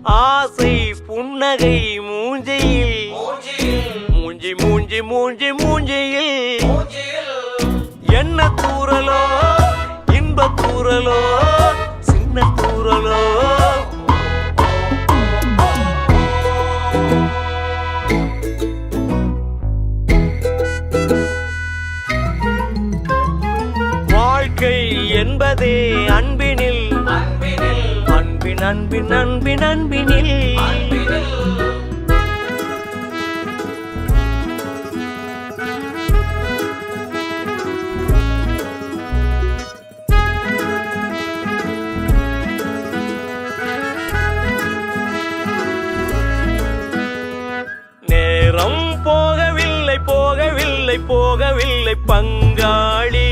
ஆசை புன்னகை மூஞ்சையில் மூஞ்சி மூஞ்சி மூஞ்சி மூஞ்சியில் என்ன தூரலோ இன்ப தூரலோ சின்ன தூரலோ வாழ்க்கை என்பதே அன்பினில் அன்பின் அன்பின் அன்பின் அன்பினில் நேரம் போகவில்லை போகவில்லை போகவில்லை பங்காளி